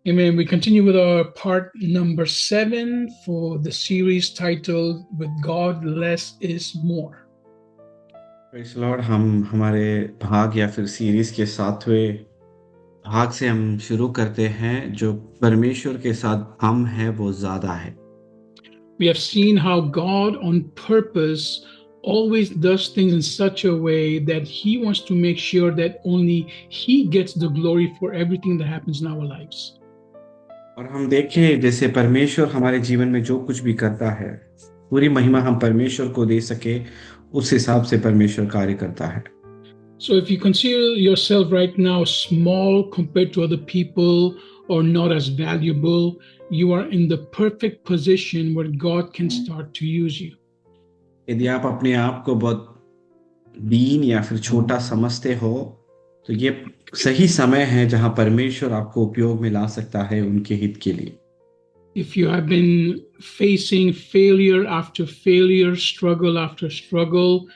Amen. We continue with our part number 7 for the series titled With God Less is More. Praise Lord. हम हमारे भाग या फिर series के 7वें भाग से हम शुरू करते हैं। जो परमेश्वर के साथ कम है वो ज़्यादा है। We have seen how God on purpose always does things in such a way that he wants to make sure that only he gets the glory for everything that happens in our lives. और हम देखें जैसे परमेश्वर हमारे जीवन में जो कुछ भी करता है, पूरी महिमा हम परमेश्वर को दे सके, उस हिसाब से परमेश्वर कार्य करता है। So if you consider yourself right now small compared to other people or not as valuable, you are in the perfect position where God can start to use you. यदि आप अपने आप को बहुत दीन या फिर छोटा समझते हो, तो ये सही समय है जहाँ परमेश्वर आपको उपयोग में ला सकता है उनके हित के लिए। If you have been facing failure after failure, struggle after struggle,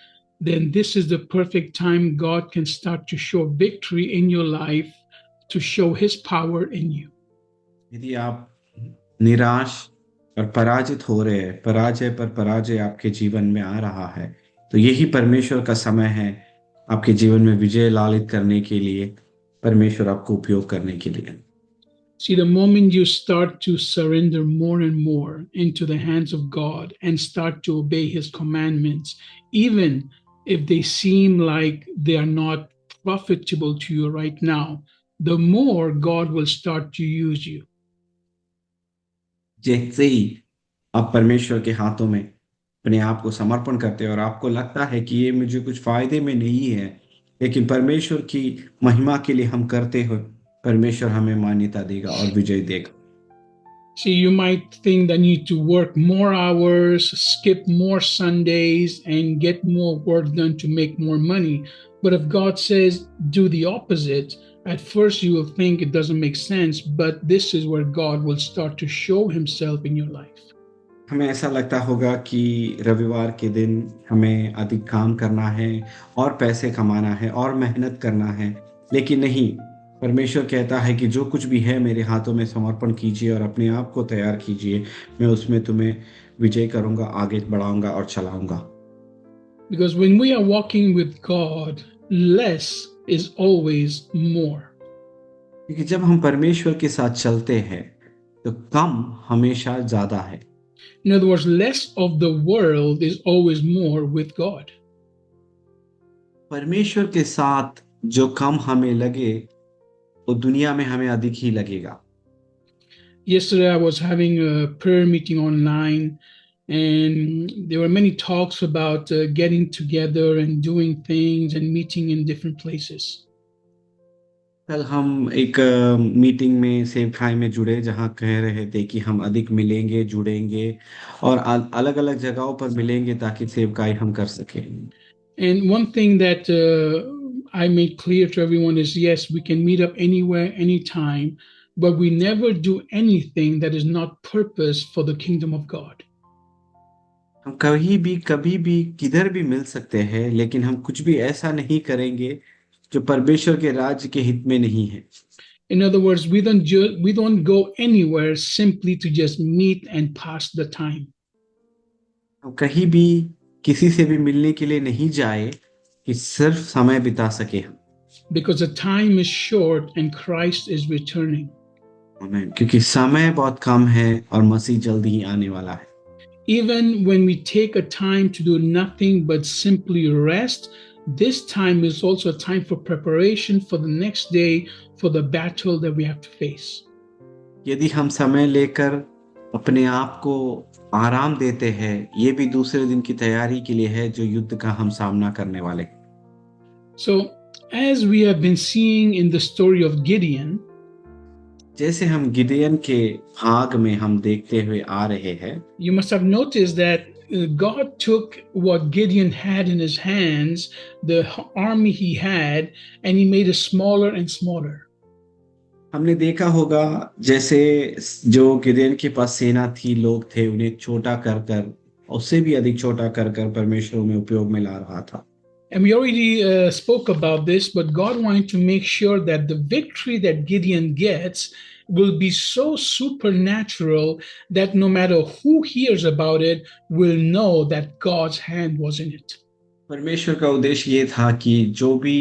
then this is the perfect time God can start to show victory in your life, to show his power in you. यदि आप निराश और पराजित हो रहे हैं, पराजय पर पराजय आपके जीवन में आ रहा है, तो यही परमेश्वर का समय है आपके जीवन में विजय लालित करने के लिए, परमेश्वर आपको उपयोग करने के लिए। See, the moment you start to surrender more and more into the hands of God and start to obey his commandments, even if they seem like they are not profitable to you right now, the more God will start to use you. जैसे ही आप परमेश्वर के हाथों में अपने आप को समर्पण करते हैं और आपको लगता है कि ये मुझे कुछ फायदे में नहीं है, लेकिन परमेश्वर की महिमा के लिए हम करते हो, परमेश्वर हमें मान्यता देगा और विजय देगा। See, you might think that you need to work more hours, skip more Sundays, and get more work done to make more money. But if God says do the opposite, at first you will think it doesn't make sense, but this is where God will start to show himself in your life. हमें ऐसा लगता होगा कि रविवार के दिन हमें अधिक काम करना है और पैसे कमाना है और मेहनत करना है, लेकिन नहीं, परमेश्वर कहता है कि जो कुछ भी है मेरे हाथों में समर्पण कीजिए और अपने आप को तैयार कीजिए, मैं उसमें तुम्हें विजय करूंगा, आगे बढ़ाऊंगा और चलाऊंगा। Because when we are walking with God, less is always more. क्योंकि जब हम परमेश्वर के साथ चलते हैं तो कम हमेशा ज्यादा है। In other words, less of the world is always more with God. परमेश्वर के साथ जो कम हमें लगे वो दुनिया में हमें अधिक ही लगेगा। Yesterday, I was having a prayer meeting online, and there were many talks about getting together and doing things and meeting in different places. कल हम एक मीटिंग में सेब खाई में जुड़े, जहाँ कह रहे थे कि हम अधिक मिलेंगे, जुड़ेंगे और अलग-अलग जगहों पर मिलेंगे ताकि सेवकाई हम कर सकें। And one thing that I made clear to everyone is yes, we can meet up anywhere, anytime, but we never do anything that is not purpose for the kingdom of God. हम कभी भी किधर भी मिल सकते हैं, लेकिन हम कुछ भी ऐसा नहीं करेंगे जो परमेश्वर के राज्य के हित में नहीं है। In other words, we don't go anywhere simply to just meet and pass the time. हम कहीं भी किसी से भी मिलने के लिए नहीं जाए कि सिर्फ समय बिता सके हम। Because the time is short and Christ is returning. आमीन। क्योंकि समय बहुत कम है और मसीह जल्दी ही आने वाला है। Even when we take a time to do nothing but simply rest, this time is also a time for preparation for the next day for the battle that we have to face. यदि हम समय लेकर अपने आप को आराम देते हैं, ये भी दूसरे दिन की तैयारी के लिए है जो युद्ध का हम सामना करने वाले हैं। So, as we have been seeing in the story of Gideon, जैसे हम गिdeon के भाग में हम देखते हुए आ रहे हैं, you must have noticed that God took what Gideon had in his hands, the army he had, and he made it smaller and smaller. हमने देखा होगा जैसे जो गिdeon के पास सेना थी, लोग थे, उन्हें छोटा कर कर, उससे भी अधिक छोटा कर कर परमेश्वर में उपयोग में ला रहा था। And we already spoke about this, but God wanted to make sure that the victory that Gideon gets will be so supernatural that no matter who hears about it will know that God's hand was in it. परमेश्वर का उद्देश्य ये था कि जो भी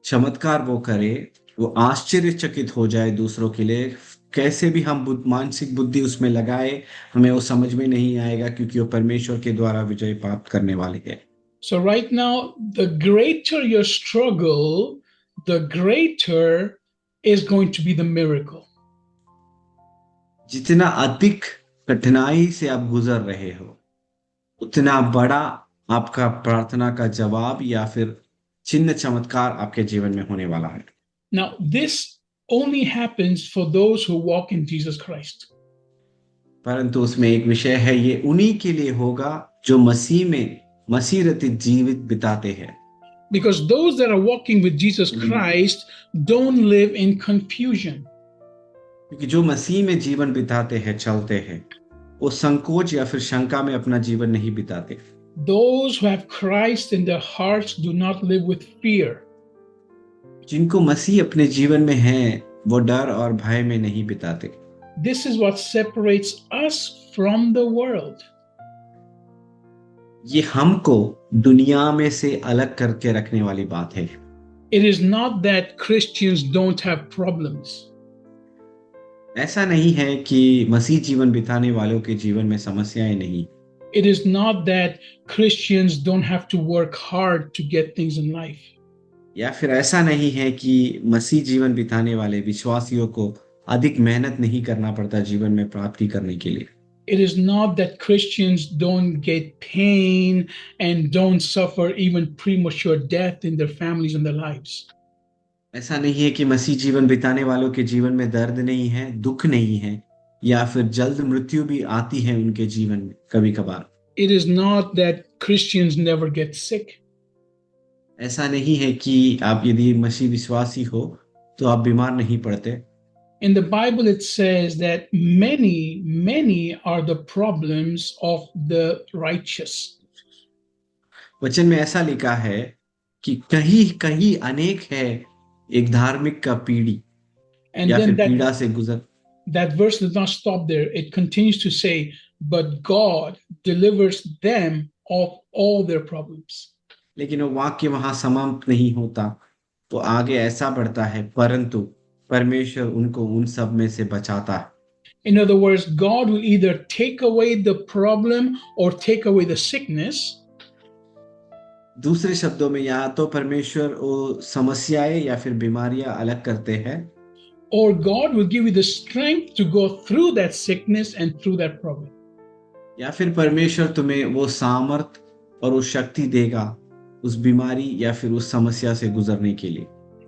चमत्कार वो करे वो आश्चर्यचकित हो जाए दूसरों के लिए। कैसे भी हम मानसिक बुद्धि उसमें लगाए हमें वो समझ में नहीं आएगा, क्योंकि वो परमेश्वर के द्वारा विजय प्राप्त करने वाले हैं। So right now, the greater your struggle, the greater is going to be the miracle. जितना अधिक कठिनाई से आप गुजर रहे हो उतना बड़ा आपका प्रार्थना का जवाब या फिर चिन्ह चमत्कार आपके जीवन में होने वाला है। Now, this only happens for those who walk in Jesus Christ. परंतु उसमें एक विषय है, ये उन्हीं के लिए होगा जो मसीह में मसीरती जीवित बिताते हैं। Because those that are walking with Jesus Christ don't live in confusion. क्योंकि जो मसीह में जीवन बिताते हैं, चलते हैं, वो संकोच या फिर शंका में अपना जीवन नहीं बिताते। Those who have Christ in their hearts do not live with fear. जिनको मसीह अपने जीवन में है वो डर और भय में नहीं बिताते। This is what separates us from the world. ये हमको दुनिया में से अलग करके रखने वाली बात है। It is not that Christians don't have problems. ऐसा नहीं है कि मसीह जीवन बिताने वालों के जीवन में समस्याएं नहीं। It is not that Christians don't have to work hard to get things in life. या फिर ऐसा नहीं है कि मसीह जीवन बिताने वाले विश्वासियों को अधिक मेहनत नहीं करना पड़ता जीवन में प्राप्ति करने के लिए। It is not that Christians don't get pain and don't suffer even premature death in their families and their lives. ऐसा नहीं है कि मसीह जीवन बिताने वालों के जीवन में दर्द नहीं है, दुख नहीं है, या फिर जल्द मृत्यु भी आती है उनके जीवन में कभी कभार। It is not that Christians never get sick. ऐसा नहीं है कि आप यदि मसीह विश्वासी हो तो आप बीमार नहीं पड़ते। In the Bible, it says that many are the problems of the righteous. वचन में ऐसा लिखा है कि कहीं कहीं अनेक है एक धार्मिक का पीढ़ी And या then फिर पीड़ा से गुजर। that verse does not stop there. It continues to say, but God delivers them of all their problems. लेकिन वो वाक्य वहां समाप्त नहीं होता, तो आगे ऐसा बढ़ता है, परंतु परमेश्वर उनको उन सब में से बचाता है। In other words, God will either take away the problem or take away the sickness. दूसरे शब्दों में या तो परमेश्वर वो समस्याएं या फिर बीमारियां अलग करते हैं, or God will give you the strength to go through that sickness and through that problem. या फिर परमेश्वर तुम्हें वो सामर्थ और वो शक्ति देगा उस बीमारी या फिर उस समस्या से गुजरने के लिए।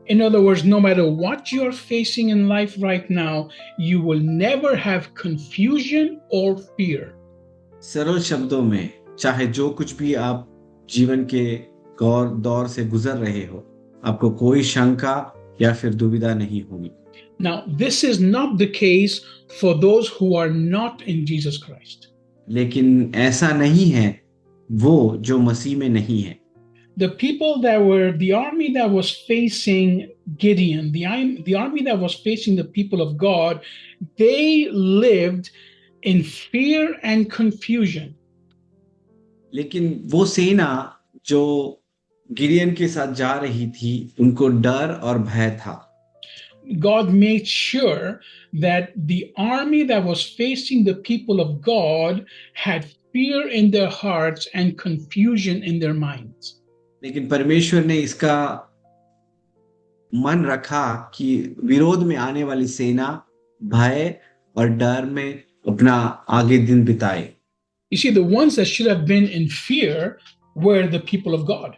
In other words, no matter what you're facing in life right now, you will never have confusion or fear. सरल शब्दों में, चाहे जो कुछ भी आप जीवन के दौर से गुजर रहे हो, आपको कोई शंका या फिर दुविधा नहीं होगी। Now, this is not the case for those who are not in Jesus Christ. लेकिन ऐसा नहीं है वो जो मसीह में नहीं है। The people that were the army that was facing Gideon, the army that was facing the people of God, they lived in fear and confusion. लेकिन वो सेना जो गिडियन के साथ जा रही थी, उनको डर और भय था। God made sure that the army that was facing the people of God had fear in their hearts and confusion in their minds. लेकिन परमेश्वर ने इसका मन रखा कि विरोध में आने वाली सेना भय और डर में अपना आगे दिन बिताए। You see, the ones that should have been in fear were the people of God.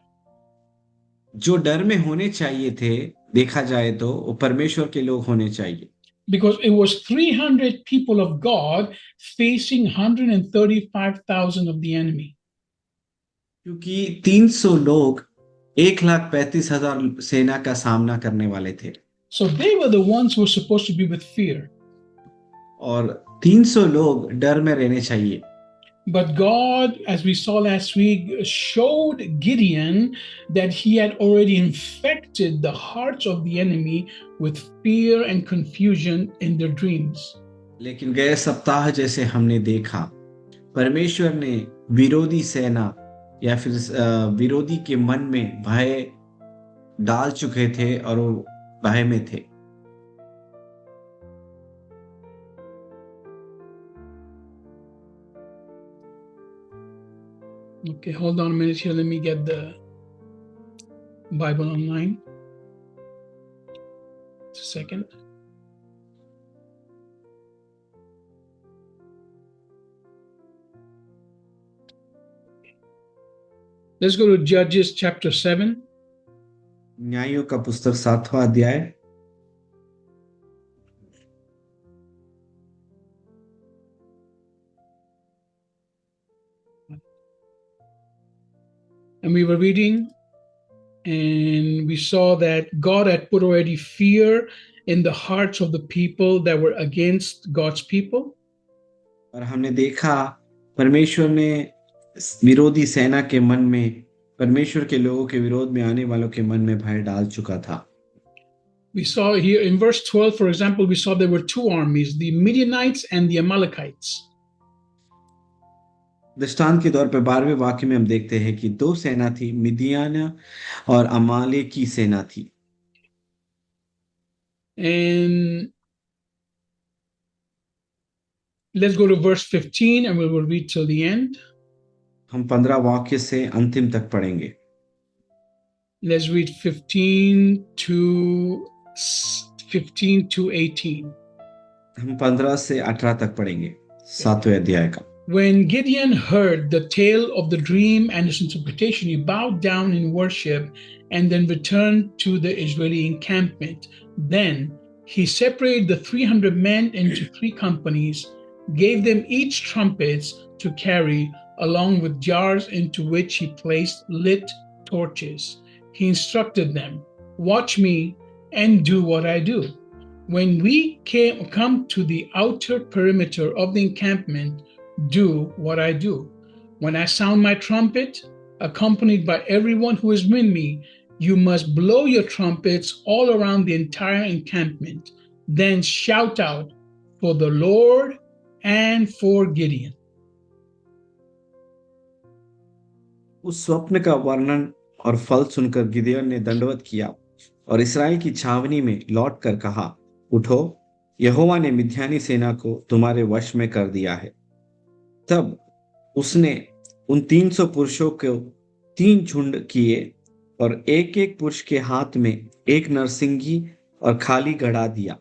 जो डर में होने चाहिए थे, देखा जाए तो वो परमेश्वर के लोग होने चाहिए। Because it was 300 people of God facing 135,000 of the enemy. क्योंकि 300 लोग 1,35,000 सेना का सामना करने वाले थे। So they were the ones who were supposed to be with fear. और 300 लोग डर में रहने चाहिए। But God, as we saw last week, showed Gideon that he had already infected the hearts of the enemy with fear and confusion in their dreams. लेकिन गए सप्ताह जैसे हमने देखा, परमेश्वर ने विरोधी सेना या फिर विरोधी के मन में भय डाल चुके थे और वो भय में थे। Okay, hold on a minute here. Let me get the Bible online. Just a second. Let's go to Judges chapter 7. न्यायों का पुस्तक 7वां अध्याय। And we were reading, and we saw that God had put already fear in the hearts of the people that were against God's people. और हमने देखा परमेश्वर ने विरोधी सेना के मन में, परमेश्वर के लोगों के विरोध में आने वालों के मन में भय डाल चुका था। We saw here in verse 12, for example, we saw there were two armies, the Midianites and the Amalekites. दृष्टांत के तौर पर 12वें वाक्य में हम देखते हैं कि दो सेना थी, मिदियान और अमाले की सेना थी। And let's go to verse 15 and we will read till the end. हम 15 वाक्य से अंतिम तक पढ़ेंगे। Let's read 15 to 18. हम 15 से 18 तक पढ़ेंगे 7वें अध्याय का। When Gideon heard the tale of the dream and its interpretation, he bowed down in worship and then returned to the Israeli encampment. Then he separated the 300 men into 3 companies, gave them each trumpets to carry, along with jars into which he placed lit torches. He instructed them, "Watch me and do what I do. When we come to the outer perimeter of the encampment, do what I do. When I sound my trumpet, accompanied by everyone who is with me, you must blow your trumpets all around the entire encampment. Then shout out for the Lord and for Gideon." उस स्वप्न का वर्णन और फल सुनकर गिदयोन ने दंडवत किया और इस्राएल की छावनी में लौट कर कहा, उठो, यहोवा ने मिद्यानी सेना को तुम्हारे वश में कर दिया है। तब उसने उन 300 पुरुषों को 3 झुंड किए और एक एक पुरुष के हाथ में एक नरसिंगी और खाली घड़ा दिया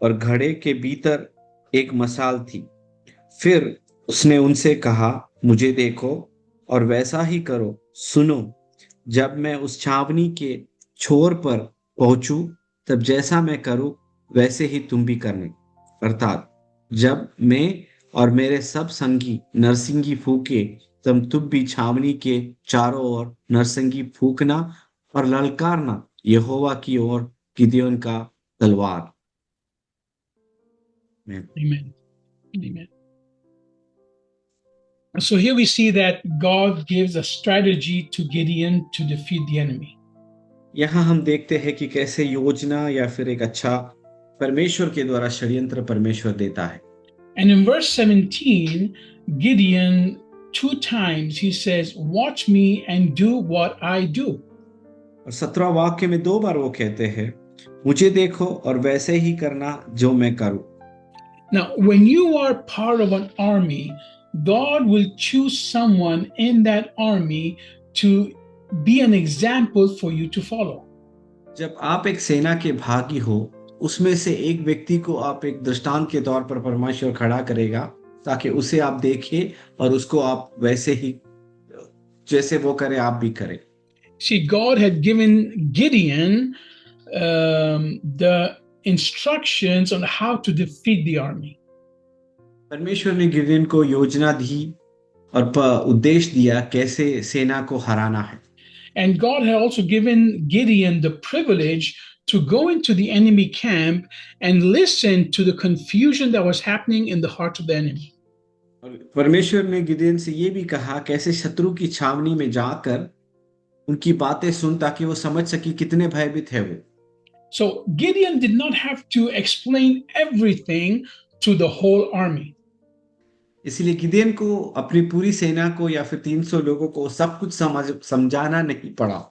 और घड़े के भीतर एक मशाल थी। फिर उसने उनसे कहा, मुझे देखो और वैसा ही करो। सुनो, जब मैं उस छावनी के छोर पर पहुंचूं, तब जैसा मैं करूं वैसे ही तुम भी करने। अर्थात जब मैं और मेरे सब संगी नरसिंगी फूके, तब तुम भी छावनी के चारों ओर नरसिंगी फूकना और ललकारना यहोवा की ओर गिदयोन का तलवार। Amen. Amen. So here we see that God gives a strategy to Gideon to defeat the enemy. यहाँ हम देखते हैं कि कैसे योजना या फिर एक अच्छा परमेश्वर के द्वारा षड्यंत्र परमेश्वर देता है। And in verse 17, Gideon 2 times he says, "Watch me and do what I do." और 17वां वाक्य में 2 बार वो कहते हैं, मुझे देखो और वैसे ही करना जो मैं करूं। Now, when you are part of an army, God will choose someone in that army to be an example for you to follow. जब आप एक सेना के भागी हो, उसमें से एक व्यक्ति को आप एक दृष्टांत के तौर पर परमेश्वर खड़ा करेगा, ताकि उसे आप देखें और उसको आप वैसे ही जैसे वो करे आप भी करें। See, God had given Gideon the instructions on how to defeat the army. परमेश्वर ने गिदयोन को योजना दी और उद्देश्य दिया कैसे सेना को हराना है। And God had also given Gideon the privilege to go into the enemy camp and listen to the confusion that was happening in the heart of the enemy. और परमेश्वर ने गिदोन से ये भी कहा कैसे शत्रु की छावनी में जाकर उनकी बातें सुन ताकि वो समझ सके कितने भयभीत है वो। So Gideon did not have to explain everything to the whole army. इसीलिए गिदेन को अपनी पूरी सेना को या फिर 300 लोगों को सब कुछ समझाना नहीं पड़ा।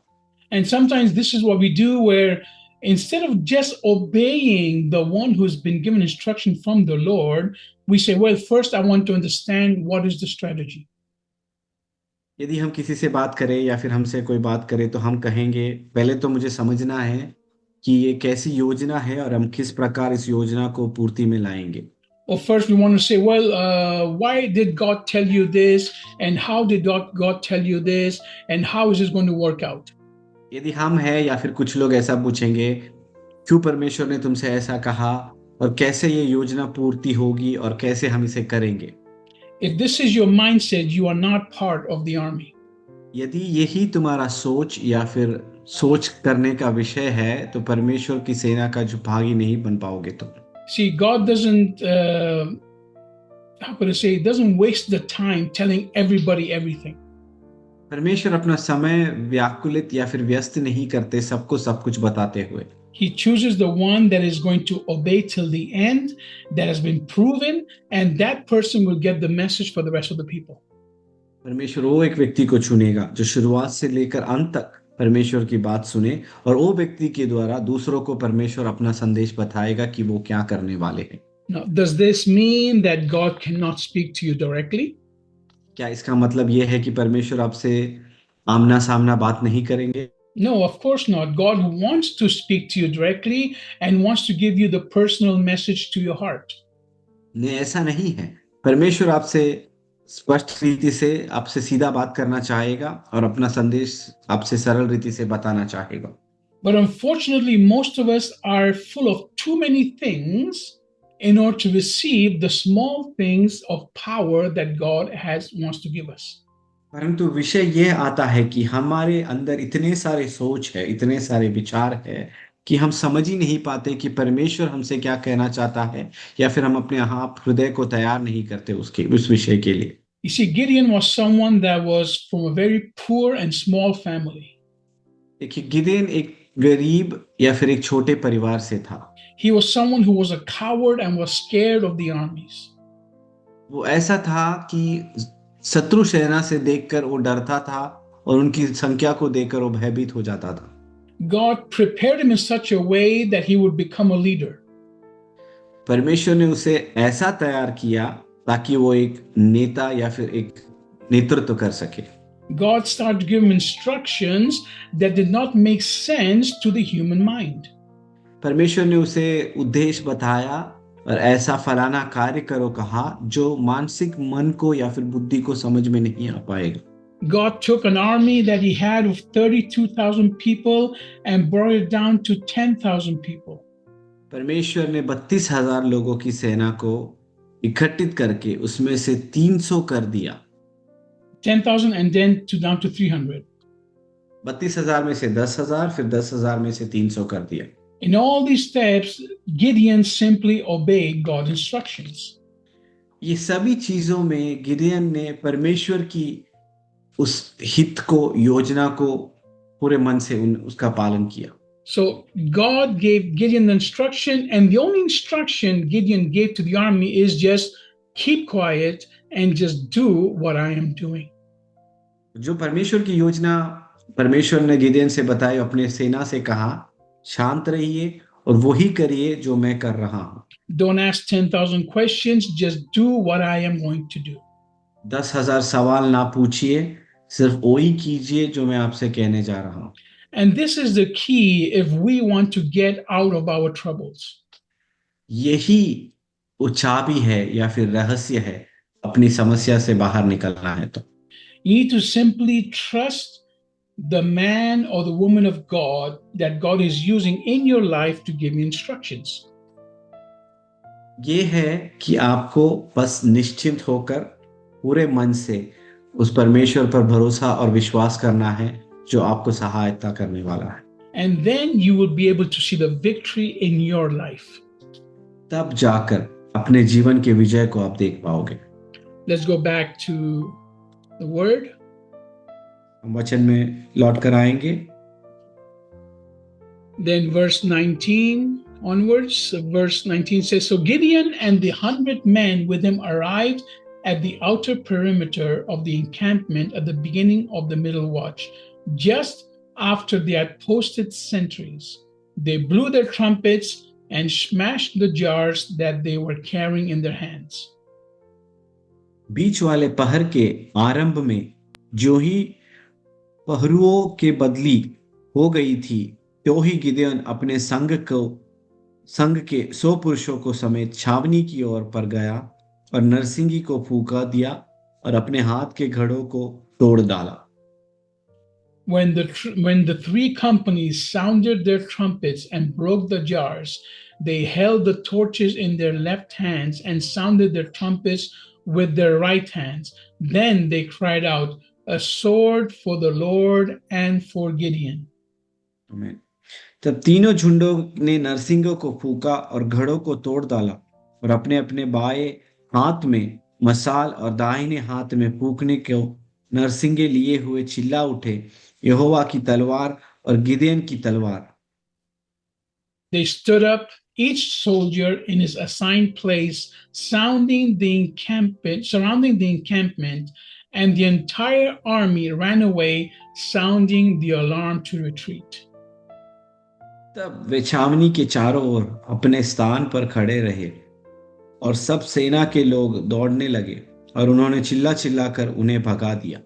And sometimes this is what we do, where instead of just obeying the one who's been given instruction from the Lord, we say, well, first I want to understand what is the strategy. यदि हम किसी से बात करें या फिर हमसे कोई बात करे तो हम कहेंगे पहले तो मुझे समझना है कि ये कैसी योजना है और हम किस प्रकार इस योजना को पूर्ति में लाएंगे। Or first we want to say, well, why did God tell you this? And how did God tell you this? And how is this going to work out? यदि हम हैं या फिर कुछ लोग ऐसा पूछेंगे क्यों परमेश्वर ने तुमसे ऐसा कहा और कैसे ये योजना पूर्ति होगी और कैसे हम इसे करेंगे। If this is your mindset, you are not part of the army. यदि यही तुम्हारा सोच या फिर सोच करने का विषय है तो परमेश्वर की सेना का जो भागी नहीं बन पाओगे तुम। See, God doesn't, how could I say, doesn't waste the time telling everybody everything. परमेश्वर अपना समय व्याकुलित या फिर व्यस्त नहीं करते सबको सब कुछ बताते हुए। He chooses the one that is going to obey till the end, that has been proven, and that person will get the message for the rest of the people. परमेश्वर वो एक व्यक्ति को चुनेगा जो शुरुआत से लेकर अंत तक परमेश्वर की बात सुने और वो व्यक्ति के द्वारा दूसरों को परमेश्वर अपना संदेश बताएगा कि वो क्या करने वाले हैं। Now, does this mean that God cannot speak to you directly? क्या इसका मतलब ये है कि परमेश्वर आपसे आमना सामना बात नहीं करेंगे? No, of course not. God wants to speak to you directly and wants to give you the personal message to your heart. नहीं, ऐसा नहीं है। परमेश्वर आपसे स्पष्ट रीति से आपसे सीधा बात करना चाहेगा और अपना संदेश आपसे सरल रीति से बताना चाहेगा। But unfortunately, most of us are full of too many things in order to receive the small things of power that God wants to give us. परंतु विषय यह आता है कि हमारे अंदर इतने सारे सोच है, इतने सारे विचार है कि हम समझ ही नहीं पाते कि परमेश्वर हमसे क्या कहना चाहता है या फिर हम अपने आप हृदय को तैयार नहीं करते उस विषय के लिए। You see, Gideon was someone that was from a very poor and small family. देखिए, गिदेन एक गरीब या फिर एक छोटे परिवार से था। He was someone who was a coward and was scared of the armies. वो ऐसा था कि शत्रु सेना से देखकर वो डरता था और उनकी संख्या को देखकर वो भयभीत हो जाता था। God prepared him in such a way that he would become a leader. परमेश्वर ने उसे ऐसा तैयार किया ताकि वो एक नेता या फिर एक नेतृत्व कर सके। God started to give him instructions that did not make sense to the human mind. परमेश्वर ने उसे उद्देश्य बताया और ऐसा फलाना कार्य करो कहा जो मानसिक मन को या फिर बुद्धि को समझ में नहीं आ पाएगा। God took an army that he had of 32,000 people and brought it down to 10,000 people. परमेश्वर ने 32,000 लोगों की सेना को इकट्ठित करके उसमें से 300 कर दिया। 10,000 and then down to 300. 32,000 में से 10,000 फिर 10,000 में से 300 कर दिया। In all these steps, Gideon simply obeyed God's instructions. ये सभी चीजों में गिdeon ने परमेश्वर की उस हित को योजना को पूरे मन से उसका पालन किया। So God gave Gideon the instruction, and the only instruction Gideon gave to the army is just keep quiet and just do what I am doing. जो परमेश्वर की योजना परमेश्वर ने गिdeon से बताई, अपने सेना से कहा शांत रहिए और वही करिए जो मैं कर रहा हूं। Don't ask 10,000 questions, just do what I am going to do. 10,000 सवाल ना पूछिए, सिर्फ वही कीजिए जो मैं आपसे कहने जा रहा हूं। And this is the key if we want to get out of our troubles. यही वो चाबी है या फिर रहस्य है अपनी समस्या से बाहर निकलना है तो। You need to simply trust the man or the woman of God that God is using in your life to give you instructions. ये है कि आपको बस निश्चिंत होकर पूरे मन से उस परमेश्वर पर भरोसा और विश्वास करना है जो आपको सहायता करने वाला है। And then you will be able to see the victory in your life. तब जाकर अपने जीवन के विजय को आप देख पाओगे। Let's go back to the word. हम वचन में लौट कर आएंगे। Then verse 19 onwards, verse 19 says, So Gideon and the 100 men with him arrived at the outer perimeter of the encampment at the beginning of the middle watch, just after they had posted sentries. They blew their trumpets and smashed the jars that they were carrying in their hands. बीच वाले पहर के आरंभ में जो ही पहरुओं के बदली हो गई थी, तो ही गिदोन अपने संघ के 100 पुरुषों को समेत छावनी की ओर पर गया और नरसिंगी को फूंका दिया और अपने हाथ के घड़ों को तोड़ डाला। When the three companies sounded their trumpets and broke the jars, they held the torches in their left hands and sounded their trumpets with their right hands. Then they cried out, A sword for the Lord and for Gideon. आमीन। तब तीनों झुंडों ने नरसिंगों को फूंका और घड़ों को तोड़ डाला और अपने अपने बाएं हाथ में मशाल और दाहिने हाथ में फूंकने को नरसिंगे लिए हुए चिल्ला उठे, यहोवा की तलवार और गिदेन की तलवार। They stood up, each soldier in his assigned place, surrounding the encampment, and the entire army ran away, sounding the alarm to retreat. तब वे छावनी के चारों ओर अपने स्थान पर खड़े रहे और सब सेना के लोग दौड़ने लगे और उन्होंने चिल्ला चिल्लाकर उन्हें भगा दिया।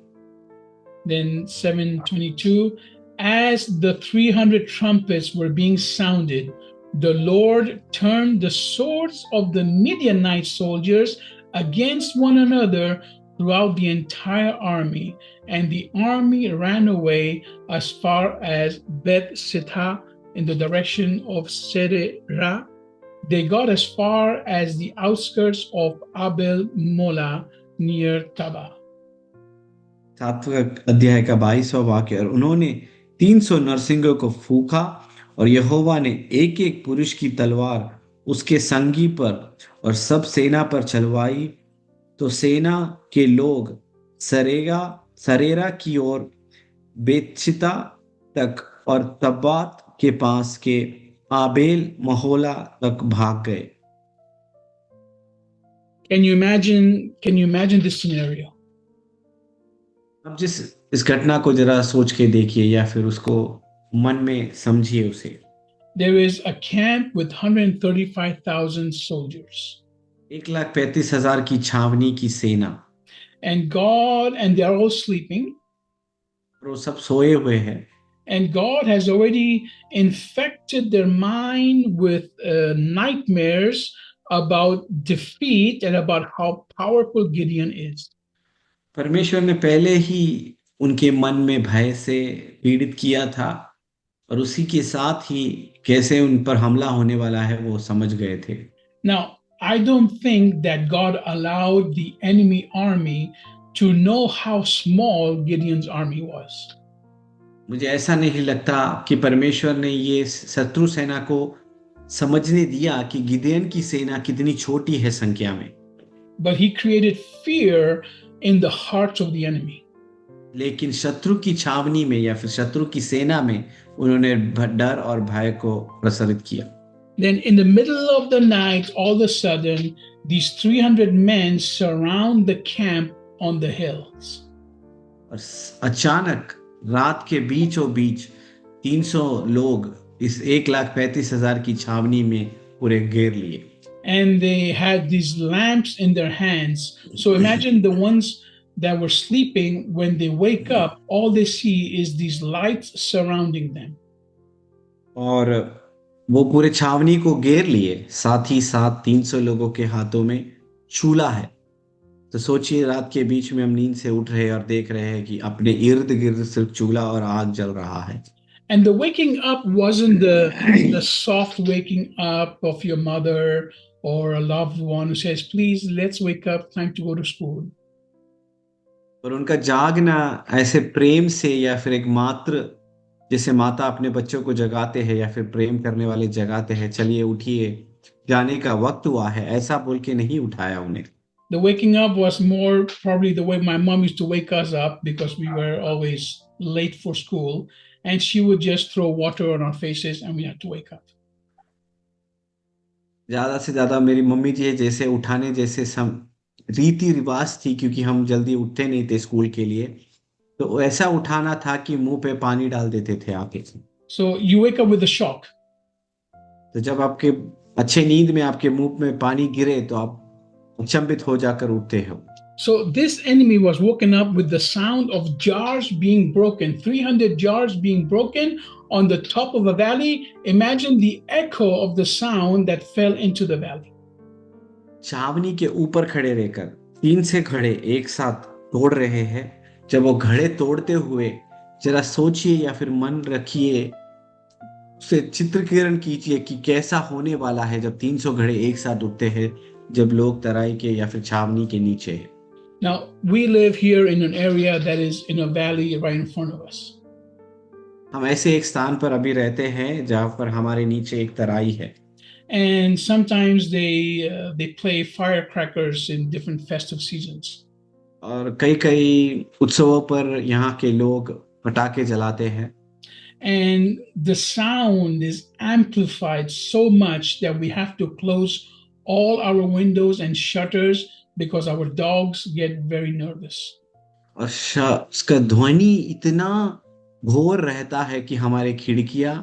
Then 7:22, as the 300 trumpets were being sounded, the Lord turned the swords of the Midianite soldiers against one another throughout the entire army, and the army ran away as far as Beth Sitha in the direction of Serera. They got as far as the outskirts of Abel Mola near Taba. 7वें अध्याय का 22वां वाक्य, और उन्होंने 300 नरसिंगों को फूंका और यहोवा ने एक एक पुरुष की तलवार उसके संगी पर और सब सेना पर चलवाई, तो सेना के लोग सरेरा की ओर बेतशिता तक और तब्बात के पास के आबेल महोला तक भाग गए। Can you imagine this scenario? अब इस घटना को जरा सोच के देखिए या फिर उसको मन में समझिए उसे। There is a camp with 135,000 soldiers. 1,35,000 की छावनी की सेना, And they are all sleeping. और वो सब सोए हुए हैं। And God has already infected their mind with nightmares about defeat and about how powerful Gideon is. परमेश्वर ने पहले ही उनके मन में भय से पीड़ित किया था और उसी के साथ ही कैसे उन पर हमला होने वाला है वो समझ गए थे। Now, I don't think that God allowed the enemy army to know how small Gideon's army was. मुझे ऐसा नहीं लगता कि परमेश्वर ने ये शत्रु सेना को समझने दिया कि गिदेन की सेना कितनी छोटी है संख्या में। But he created fear in the hearts of the enemy. लेकिन शत्रु की छावनी में या फिर शत्रु की सेना में उन्होंने डर और भय को प्रसारित किया। Then in the middle of the night, all of a sudden, these 300 men surround the camp on the hills. और अचानक रात के बीचों बीच 300 लोग इस 1,35,000 की छावनी में पूरे घेर लिए। And they had these lamps in their hands. So imagine the ones that were sleeping, when they wake up, all they see is these lights surrounding them. और वो पूरे छावनी को घेर लिए, साथ ही साथ 300 लोगों के हाथों में चूल्हा है। तो सोचिए रात के बीच में हम नींद से उठ रहे और देख रहे हैं कि अपने इर्द गिर्द सिर्फ चूल्हा और आग जल रहा है। And the waking up wasn't the soft waking up of your mother or a loved one who says, please, let's wake up, time to go to school. और उनका जागना ऐसे प्रेम से या फिर एक मात्र जैसे माता अपने बच्चों को जगाते हैं या फिर प्रेम करने वाले जगाते हैं, चलिए उठिए जाने का वक्त हुआ है, ऐसा बोल के नहीं उठाया उन्हें। The waking up was more probably the way my mom used to wake us up because we were always late for school, and she would just throw water on our faces and we had to wake up. ज्यादा से ज्यादा मेरी mummy जी जैसे उठाने जैसे सम रीति रिवाज थी, क्योंकि हम जल्दी उठते नहीं थे स्कूल के लिए, तो ऐसा उठाना था कि मुंह पे पानी डाल देते थे आके। So you wake up with a shock. तो जब आपके अच्छे नींद में आपके मुंह में पानी गिरे तो आप अचंभित हो जाकर उठते हो। So this enemy was woken up with the sound of jars being broken, 300 jars being broken on the top of a valley. Imagine the echo of the sound that fell into the valley. छावनी के ऊपर खड़े रहकर 300 घड़े एक साथ तोड़ रहे हैं। जब वो घड़े तोड़ते हुए जरा सोचिए या फिर मन रखिए, उसे चित्रीकरण कीजिए कि कैसा होने वाला है जब 300 घड़े एक साथ उठते हैं, जब लोग तराई के या फिर छावनी के नीचे हैं। Now, we live here in an area that is in a valley right in front of us. हम ऐसे एक स्थान पर अभी रहते हैं जहां पर हमारे नीचे एक तराई है। And sometimes they play firecrackers in different festive seasons. और कई कई उत्सवों पर यहाँ के लोग पटाखे जलाते हैं। And the sound is amplified so much that we have to close all our windows and shutters because our dogs get very nervous. और उसका ध्वनि इतना घोर रहता है कि हमारे खिड़कियां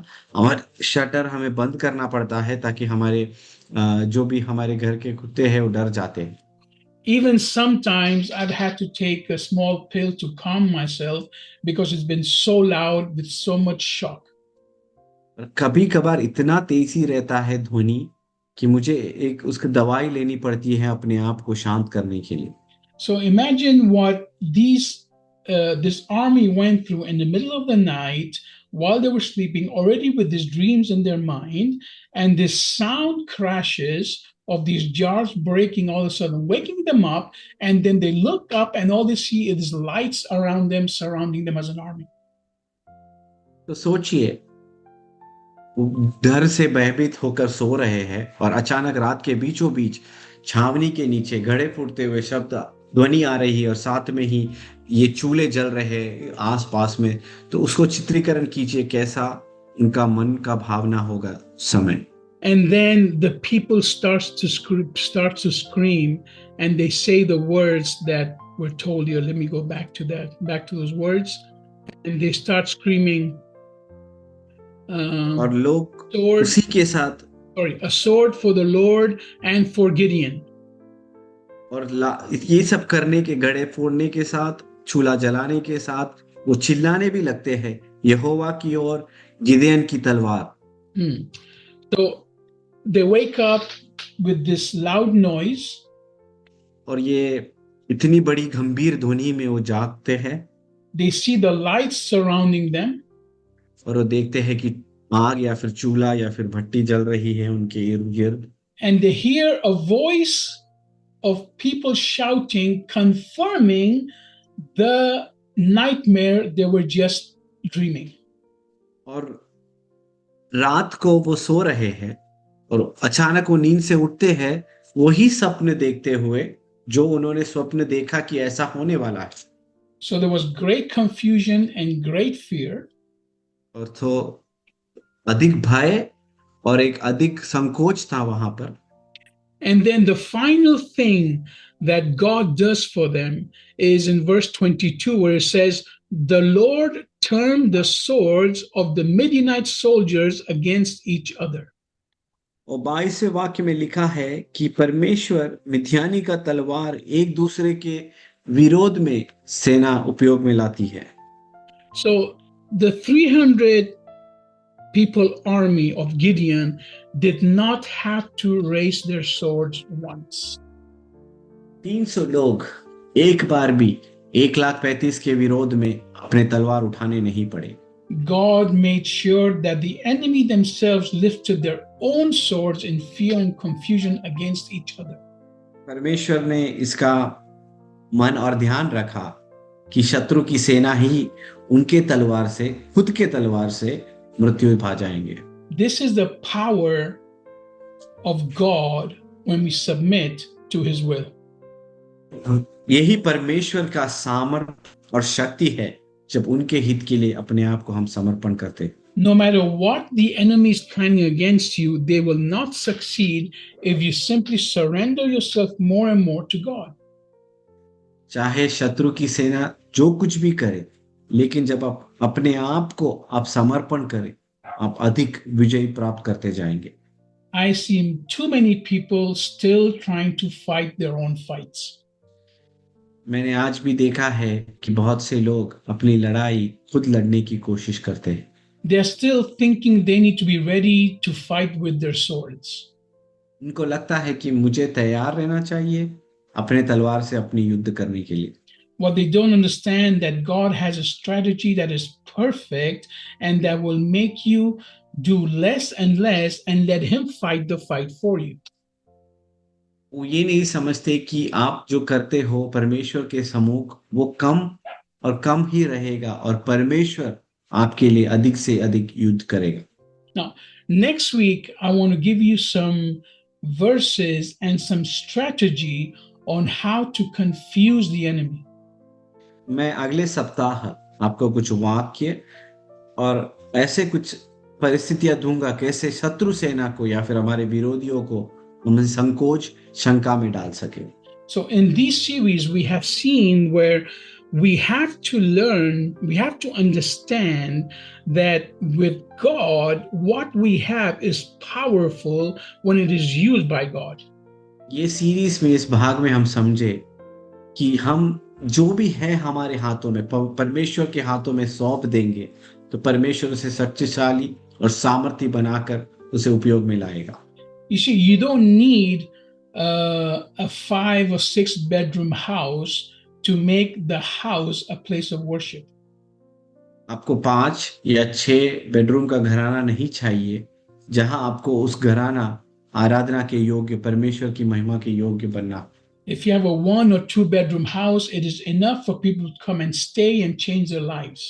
और शटर हमें बंद करना पड़ता है, ताकि हमारे जो भी हमारे घर के कुत्ते हैं वो डर जाते हैं। Even sometimes I've had to take a small pill to calm myself because it's been so loud with so much shock. कभी कभार इतना तेजी रहता है ध्वनि कि मुझे एक उसकी दवाई लेनी पड़ती है अपने आप को शांत करने के लिए। So imagine what this army went through in the middle of the night while they were sleeping, already with these dreams in their mind, and this sound crashes of these jars breaking all of a sudden, waking them up, and then they look up and all they see is lights around them, surrounding them as an army. तो सोचिए, डर से भयभीत होकर सो रहे हैं और अचानक रात के बीचों बीच छावनी के नीचे घड़े फूटते हुए शब्द ध्वनि आ रही है और साथ में ही ये चूल्हे जल रहे आस पास में। तो उसको चित्रीकरण कीजिए कैसा उनका मन का भावना होगा समय। And then the people starts to scream, and they say the words that were told here. Let me go back to those words, and they start screaming. और लोग उसी के साथ a sword for the Lord and for Gideon. और ये सब करने के, घड़े फोड़ने के साथ, चूल्हा जलाने के साथ वो चिल्लाने भी लगते हैं, यहोवा की और गिदेन की तलवार। So they wake up with this loud noise. और ये इतनी बड़ी गंभीर ध्वनि में वो जागते हैं। They see the lights surrounding them. और वो देखते हैं कि आग या फिर चूल्हा या फिर भट्टी जल रही है उनके इर्द गिर्द। And they hear a voice of people shouting, confirming the nightmare they were just dreaming. और रात को वो सो रहे हैं और अचानक वो नींद से उठते हैं वही सपने देखते हुए जो उन्होंने स्वप्न देखा कि ऐसा होने वाला है। So there was great confusion and great fear. और तो अधिक भय और एक अधिक संकोच था वहां पर। And then the final thing that God does for them is in verse 22, where it says, the Lord turned the swords of the Midianite soldiers against each other. और 22वें वाक्य में लिखा है कि परमेश्वर मिद्यानी का तलवार एक दूसरे के विरोध में सेना उपयोग में लाती है। So the 300 people army of Gideon did not have to raise their swords once. 300 लोग एक बार भी 1,35,000 के विरोध में अपने तलवार उठाने नहीं पड़े। God made sure that the enemy themselves lifted their own swords in fear and confusion against each other. परमेश्वर ने इसका मन और ध्यान रखा कि शत्रु की सेना ही उनके तलवार से, खुद के तलवार से मृत्यु पा जाएंगे। This is the power of God when we submit to His will. यही परमेश्वर का सामर्थ और शक्ति है जब उनके हित के लिए अपने आप को हम समर्पण करते हैं। No matter what the enemy is planning against you, they will not succeed if you simply surrender yourself more and more to God. चाहे शत्रु की सेना जो कुछ भी करे, लेकिन जब आप अपने आप को आप समर्पण करें, आप अधिक विजय प्राप्त करते जाएंगे। I see too many people still trying to fight their own fights. मैंने आज भी देखा है कि बहुत से लोग अपनी लड़ाई खुद लड़ने की कोशिश करते हैं। They're still thinking they need to be ready to fight with their swords. उनको लगता है कि मुझे तैयार रहना चाहिए अपने तलवार से अपनी युद्ध करने के लिए। What they don't understand that God has a strategy that is perfect and that will make you do less and less and let him fight the fight for you. वो ये नहीं समझते कि आप जो करते हो परमेश्वर के सम्मुख वो कम और कम ही रहेगा और परमेश्वर आपके लिए अधिक से अधिक युद्ध करेगा। Now, next week, I want to give you some verses and some strategy on how to confuse the enemy. मैं अगले सप्ताह आपको कुछ वाक्य और ऐसे कुछ परिस्थितियां दूंगा कैसे शत्रु सेना को या फिर हमारे विरोधियों को हम संकोच शंका में डाल सके। So in this series, we have seen where we have to learn, we have to understand that with God, what we have is powerful when it is used by God. ये सीरीज में इस भाग में हम समझे कि हम जो भी है हमारे हाथों में परमेश्वर के हाथों में सौंप देंगे तो परमेश्वर उसे शक्तिशाली और सामर्थ्य बनाकर उसे उपयोग में लाएगा। You see, you don't need a 5 or 6 bedroom house to make the house a place of worship. आपको 5 या 6 बेडरूम का घराना नहीं चाहिए जहां आपको उस घराना आराधना के योग्य परमेश्वर की महिमा के योग्य बनना। If you have a 1 or 2 bedroom house, it is enough for people to come and stay and change their lives.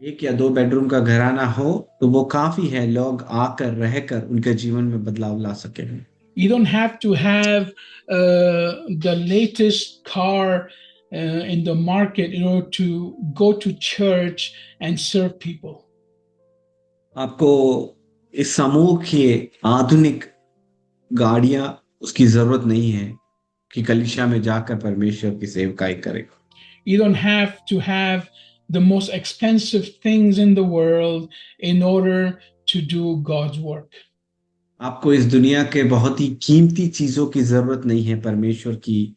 1 या 2 बेडरूम का घराना हो तो वो काफी है, लोग आकर रहकर उनके जीवन में बदलाव ला सके। You don't have to have the latest car in the market in order to go to church and serve people. आपको इस समूह की आधुनिक गाड़ियां उसकी जरूरत नहीं है कि कलीसिया में जाकर परमेश्वर की सेवकाई करे। You don't have to have the most expensive things in the world in order to do God's work. आपको इस दुनिया के बहुत ही कीमती चीजों की जरूरत नहीं है परमेश्वर की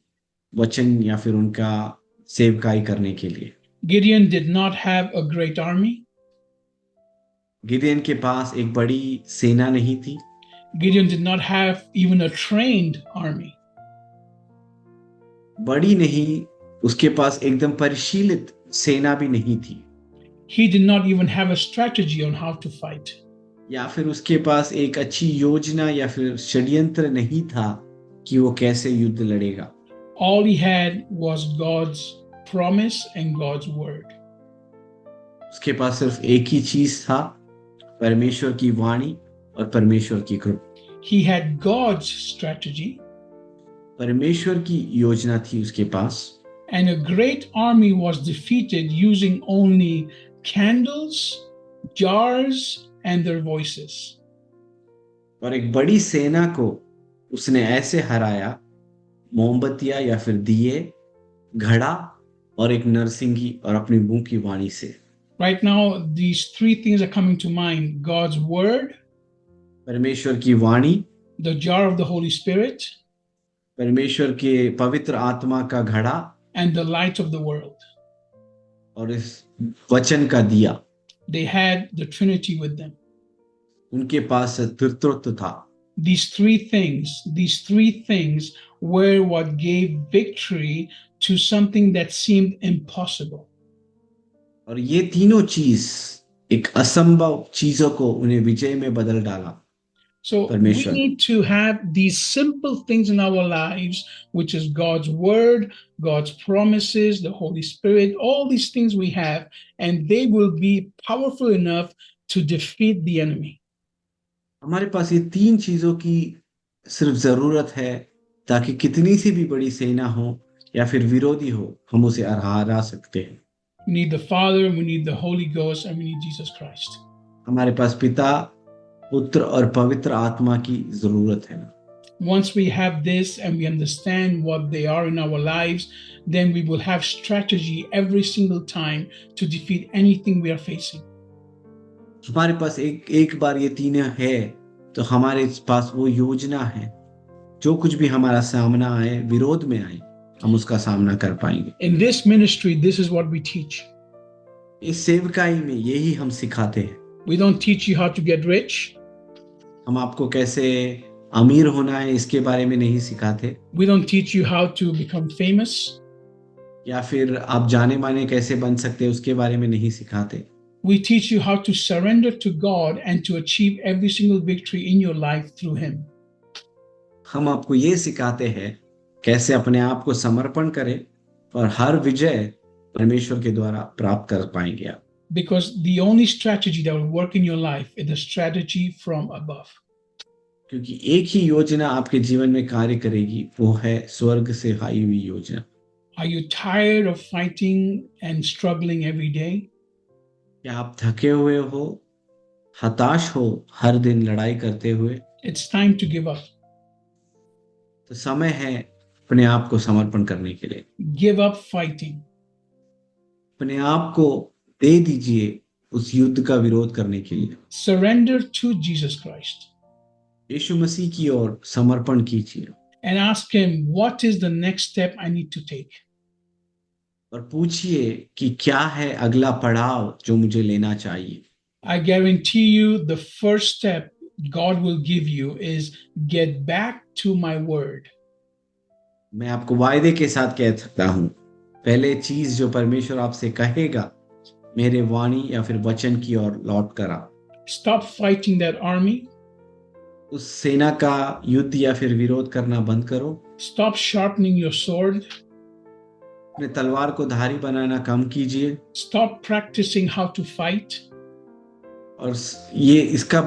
वचन या फिर उनका सेवकाई करने के लिए। Gideon did not have a great army. Gideon के पास एक बड़ी सेना नहीं थी। Gideon did not have even a trained army. बड़ी नहीं, उसके पास एकदम परिशीलित सेना भी नहीं थी। He did not even have a strategy on how to fight. या फिर उसके पास एक अच्छी योजना या फिर षड्यंत्र नहीं था कि वो कैसे युद्ध लड़ेगा। All he had was God's promise and God's word. उसके पास सिर्फ एक ही चीज था, परमेश्वर की वाणी और परमेश्वर की कृपा। He had God's strategy. परमेश्वर की योजना थी उसके पास। And a great army was defeated using only candles, jars, and their voices. और एक बड़ी सेना को उसने ऐसे हराया, मोमबत्तियां या फिर दिए, घड़ा और एक नरसिंगी और अपनी मुंह की वाणी से। Right now, these 3 things are coming to mind: God's word, परमेश्वर की वाणी, the jar of the Holy Spirit, परमेश्वर के पवित्र आत्मा का घड़ा and the light of the world. और इस वचन का दिया। They had the Trinity with them. उनके पास तृत्वत्व था। These three things were what gave victory to something that seemed impossible. और ये तीनों चीज एक असंभव चीजों को उन्हें विजय में बदल डाला। So we need to have these simple things in our lives, which is God's word, God's promises, the Holy Spirit, all these things we have, and they will be powerful enough to defeat the enemy. हमारे पास ये 3 चीजों की सिर्फ जरूरत है ताकि कितनी सी भी बड़ी सेना हो या फिर विरोधी हो, हम उसे हरा सकते हैं। We need the Father, we need the Holy Ghost, and we need Jesus Christ. हमारे पास पिता, पुत्र और पवित्र आत्मा की जरूरत है। Once we have this and we understand what they are in our lives, then we will have strategy every single time to defeat anything we are facing. हमारे पास एक एक बार ये तीनों है तो हमारे पास वो योजना है, जो कुछ भी हमारा सामना आए, विरोध में आए, हम उसका सामना कर पाएंगे। In this ministry, this is what we teach. इस सेवकाई में यही हम सिखाते हैं। We don't teach you how to get rich. हम आपको कैसे अमीर होना है इसके बारे में नहीं सिखाते, We don't teach you how to become famous. या फिर आप जाने माने कैसे बन सकते हैं उसके बारे में नहीं सिखाते। We teach you how to surrender to God and to achieve every single victory in your life through Him. हम आपको ये सिखाते हैं कैसे अपने आप को समर्पण करें और हर विजय परमेश्वर के द्वारा प्राप्त कर पाएंगे आप। Because the only strategy that will work in your life is the strategy from above. क्योंकि एक ही योजना आपके जीवन में कार्य करेगी, वो है स्वर्ग से आई हुई योजना। Are you tired of fighting and struggling every day? क्या आप थके हुए हो, हताश हो हर दिन लड़ाई करते हुए? It's time to give up. तो समय है अपने आप को समर्पण करने के लिए। Give up fighting. अपने आप को दे दीजिए उस युद्ध का विरोध करने के लिए। Surrender to Jesus Christ यीशु मसीह की ओर समर्पण कीजिए and ask Him, what is the next step I need to take? और पूछिए कि क्या है अगला पड़ाव जो मुझे लेना चाहिए। I guarantee you the first step God will give you is get back to my word. मैं आपको वायदे के साथ कह सकता हूँ, पहले चीज जो परमेश्वर आपसे कहेगा, मेरे वाणी या फिर वचन की ओर लौट कर आओ। Stop fighting that army. उस सेना का युद्ध या फिर विरोध करना बंद करो। Stop sharpening your sword. अपने तलवार को धारी बनाना कम कीजिए Stop practicing how to fight. और ये इसका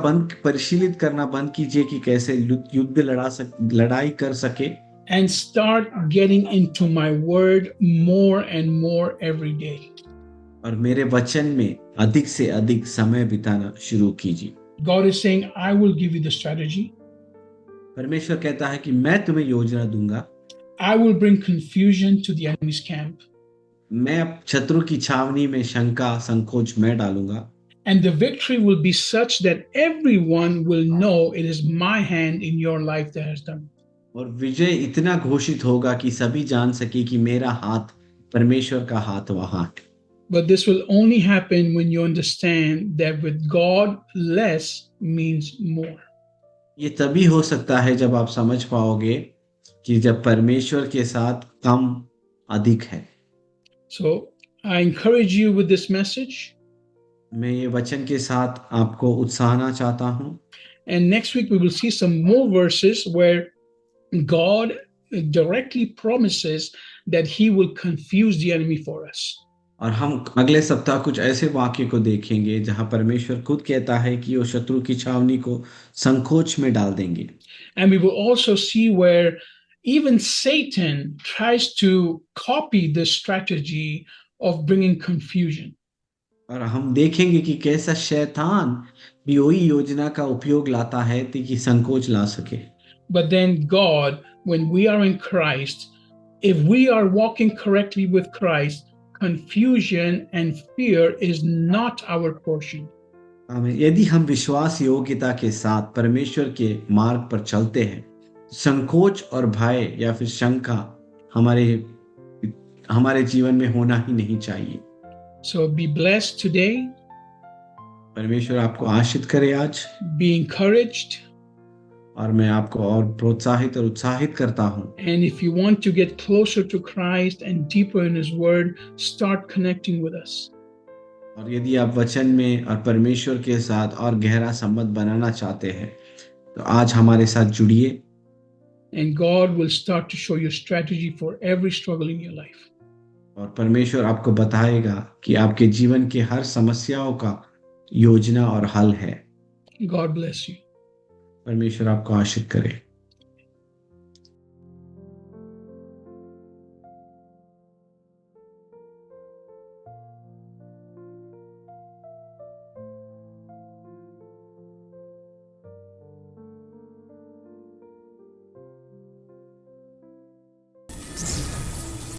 परिशीलित करना बंद कीजिए कि कैसे युद्ध लड़ाई कर सके। And start getting into my word more and more every day. और मेरे वचन में अधिक से अधिक समय बिताना शुरू कीजिए। God is saying, I will give you the strategy. परमेश्वर कहता है कि मैं तुम्हें योजना दूंगा। I will bring confusion to the enemy's camp. मैं शत्रु की छावनी में शंका संकोच मैं डालूंगा। And the victory will be such that everyone will know it is my hand in your life that has done it. और विजय इतना घोषित होगा कि सभी जान सके कि मेरा हाथ, परमेश्वर का हाथ वहां है। But this will only happen when you understand that with God, less means more. ये तभी हो सकता है जब आप समझ पाओगे कि जब परमेश्वर के साथ कम अधिक है। So I encourage you with this message. मैं ये वचन के साथ आपको उत्साहना चाहता हूँ। And next week we will see some more verses where God directly promises that He will confuse the enemy for us. और हम अगले सप्ताह कुछ ऐसे वाक्य को देखेंगे जहां परमेश्वर खुद कहता है कि वो शत्रु की छावनी को संकोच में डाल देंगे। And we will also see where even Satan tries to copy the strategy of bringing confusion. और हम देखेंगे कि कैसा शैतान भी वही योजना का उपयोग लाता है ताकि संकोच ला सके। But then God, when we are in Christ, if we are walking correctly with Christ, confusion and fear is not our portion. यदि हम विश्वास योग्यता के साथ परमेश्वर के मार्ग पर चलते हैं, संकोच और भय या फिर शंका हमारे जीवन में होना ही नहीं चाहिए। So be blessed today. परमेश्वर आपको आशीष करे आज। Be encouraged. और मैं आपको और प्रोत्साहित और उत्साहित करता हूँ। And if you want to get closer to Christ and deeper in His Word, start connecting with us. और यदि आप वचन में और परमेश्वर के साथ और गहरा संबंध बनाना चाहते हैं, तो आज हमारे साथ जुड़िए। And God will start to show you strategy for every struggle in your life. और परमेश्वर आपको बताएगा कि आपके जीवन के हर समस्याओं का योजना और हल है। God bless you. परमेश्वर आपको आशीष करे।